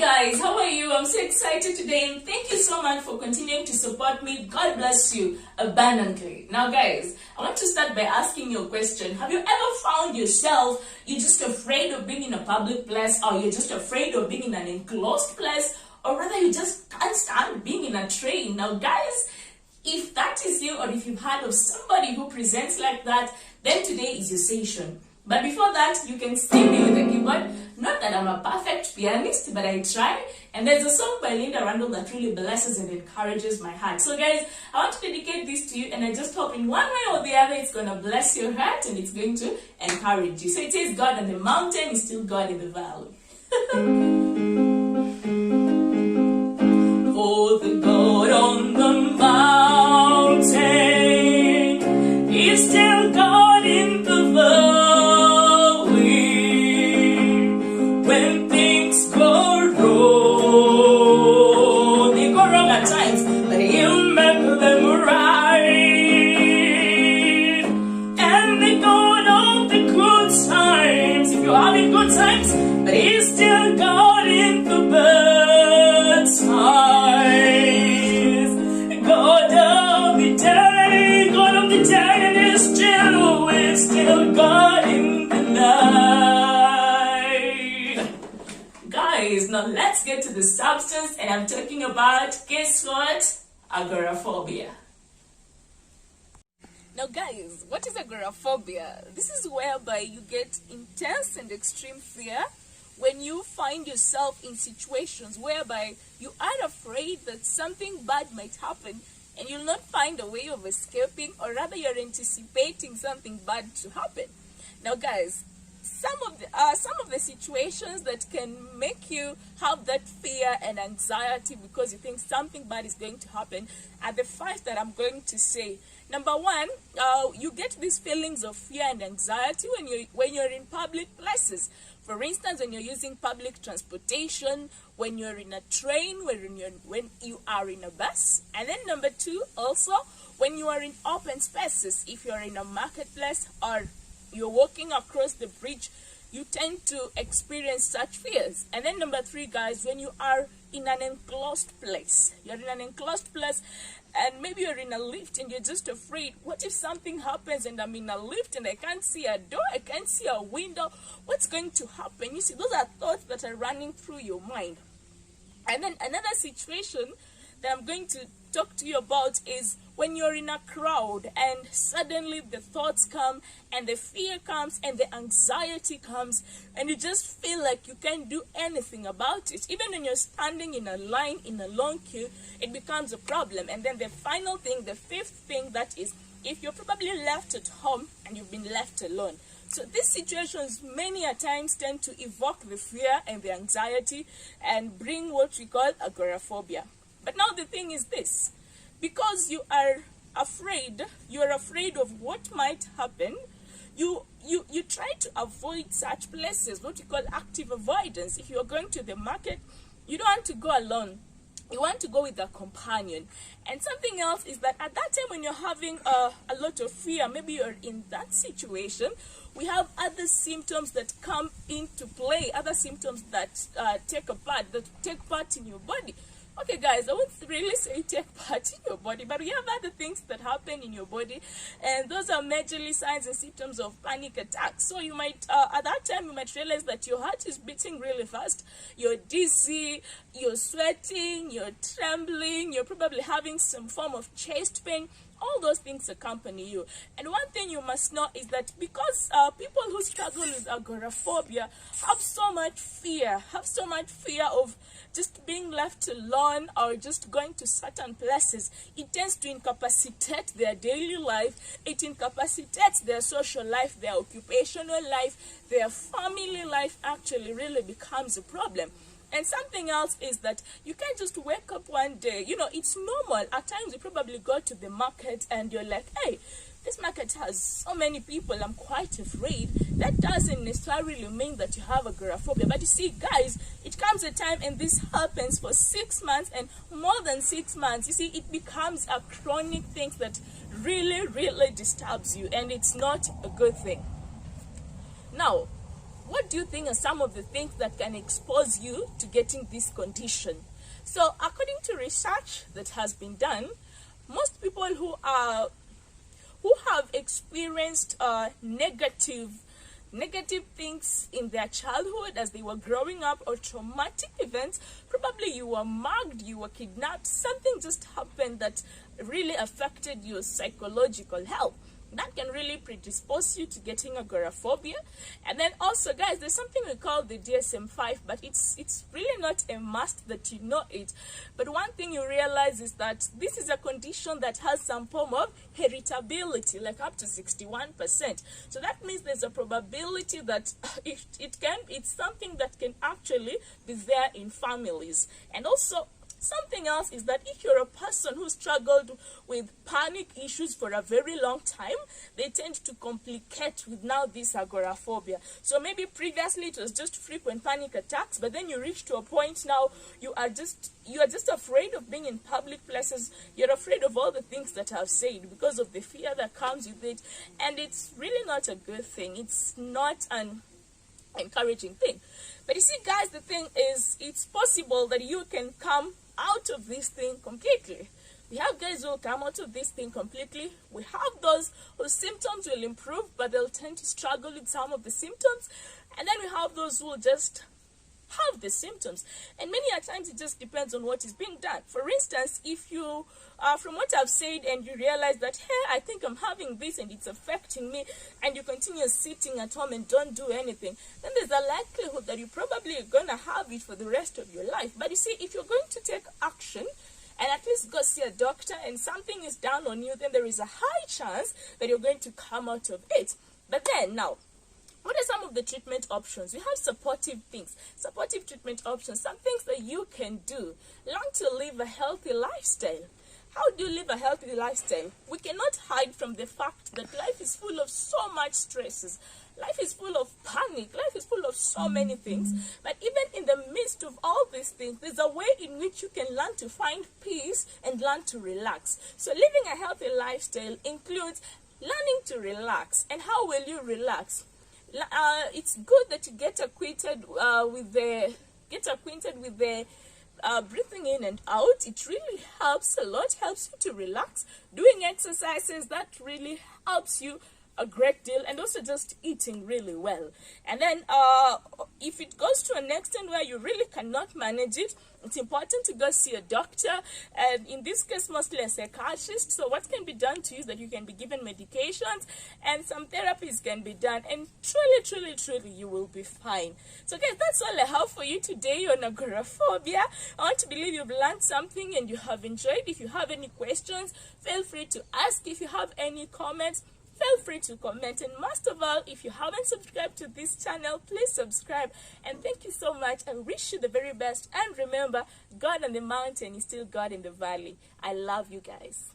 guys, how are you? I'm so excited today and thank you so much for continuing to support me. God bless you abundantly. Now guys, I want to start by asking you a question. Have you ever found yourself, you're just afraid of being in a public place, or you're just afraid of being in an enclosed place, or rather you just can't stand being in a train? Now guys, if that is you, or if you've heard of somebody who presents like that, then today is your session. But before that, you can see me with the keyboard. Not that I'm a perfect pianist, but I try. And there's a song by Linda Randall that really blesses and encourages my heart. So guys, I want to dedicate this to you, and I just hope in one way or the other it's going to bless your heart and it's going to encourage you. So it says God on the mountain is still God in the valley. For the God on the mountain is still God in the valley. But he's still God in the bad times. God of the day, and is still God in the night. Guys, now let's get to the substance, and I'm talking about, guess what? Agoraphobia. Now guys, what is agoraphobia? This is whereby you get intense and extreme fear when you find yourself in situations whereby you are afraid that something bad might happen and you'll not find a way of escaping, or rather you're anticipating something bad to happen. Now guys, some of the situations that can make you have that fear and anxiety because you think something bad is going to happen are the 5 that I'm going to say. Number 1, you get these feelings of fear and anxiety when you're in public places. For instance, when you're using public transportation, when you're in a train, when you are in a bus. And then number 2, also when you are in open spaces. If you're in a marketplace or you're walking across the bridge, you tend to experience such fears. And then number 3, guys, when you are in an enclosed place. You're in an enclosed place and maybe you're in a lift and you're just afraid. What if something happens and I'm in a lift and I can't see a door, I can't see a window? What's going to happen? You see, those are thoughts that are running through your mind. And then another situation that I'm going to talk to you about is when you're in a crowd and suddenly the thoughts come and the fear comes and the anxiety comes and you just feel like you can't do anything about it. Even when you're standing in a line, in a long queue, it becomes a problem. And then the final thing, the 5th thing, that is if you're probably left at home and you've been left alone. So these situations many a times tend to evoke the fear and the anxiety and bring what we call agoraphobia. But now the thing is this: because you are afraid of what might happen, you try to avoid such places, what we call active avoidance. If you're going to the market, you don't want to go alone. You want to go with a companion. And something else is that at that time when you're having a lot of fear, maybe you're in that situation, we have other symptoms that come into play, other symptoms that take part in your body. Okay guys, I won't really say take part in your body, but we have other things that happen in your body, and those are majorly signs and symptoms of panic attacks. So you might, at that time, you might realize that your heart is beating really fast, you're dizzy, you're sweating, you're trembling, you're probably having some form of chest pain. All those things accompany you. And one thing you must know is that because people who struggle with agoraphobia have so much fear of just being left alone or just going to certain places, it tends to incapacitate their daily life, it incapacitates their social life, their occupational life, their family life actually really becomes a problem. And something else is that you can't just wake up one day. You know, it's normal. At times you probably go to the market and you're like, hey, this market has so many people, I'm quite afraid. That doesn't necessarily mean that you have agoraphobia. But you see, guys, it comes a time, and this happens for 6 months and more than 6 months. You see, it becomes a chronic thing that really, really disturbs you, and it's not a good thing. Now, what do you think are some of the things that can expose you to getting this condition? So according to research that has been done, most people who have experienced negative things in their childhood as they were growing up, or traumatic events, probably you were mugged, you were kidnapped, something just happened that really affected your psychological health, that can really predispose you to getting agoraphobia. And then also, guys, there's something we call the DSM-5, but it's really not a must that you know it. But one thing you realize is that this is a condition that has some form of heritability, like up to 61%. So that means there's a probability that it's something that can actually be there in families. And also, something else is that if you're a person who struggled with panic issues for a very long time, they tend to complicate with now this agoraphobia. So maybe previously it was just frequent panic attacks, but then you reach to a point now you are just afraid of being in public places. You're afraid of all the things that I've said because of the fear that comes with it, and it's really not a good thing. It's not an encouraging thing. But you see, guys, the thing is, it's possible that you can come out of this thing completely. We have guys who will come out of this thing completely. We have those whose symptoms will improve, but they'll tend to struggle with some of the symptoms. And then we have those who will just have the symptoms. And many a times it just depends on what is being done. For instance, if you, from what I've said, and you realize that, hey, I think I'm having this and it's affecting me, and you continue sitting at home and don't do anything, then there's a likelihood that you're probably going to have it for the rest of your life. But you see, if you're going to take action, and at least go see a doctor, and something is down on you, then there is a high chance that you're going to come out of it. But then, now, what are some of the treatment options? We have supportive treatment options, some things that you can do. Learn to live a healthy lifestyle. How do you live a healthy lifestyle? We cannot hide from the fact that life is full of so much stresses. Life is full of panic. Life is full of so many things. But even in the midst of all these things, there's a way in which you can learn to find peace and learn to relax. So living a healthy lifestyle includes learning to relax. And how will you relax? It's good that you get acquainted with the breathing in and out. It really helps a lot, helps you to relax. Doing exercises, that really helps you a great deal, and also just eating really well. And then if it goes to an extent where you really cannot manage it, it's important to go see a doctor, and in this case mostly a psychiatrist. So what can be done to you is that you can be given medications and some therapies can be done, and truly you will be fine. So guys, that's all I have for you today on agoraphobia. I want to believe you've learned something and you have enjoyed. If you have any questions, feel free to ask. If you have any comments, feel free to comment. And most of all, if you haven't subscribed to this channel, please subscribe. And thank you so much. I wish you the very best. And remember, God on the mountain is still God in the valley. I love you guys.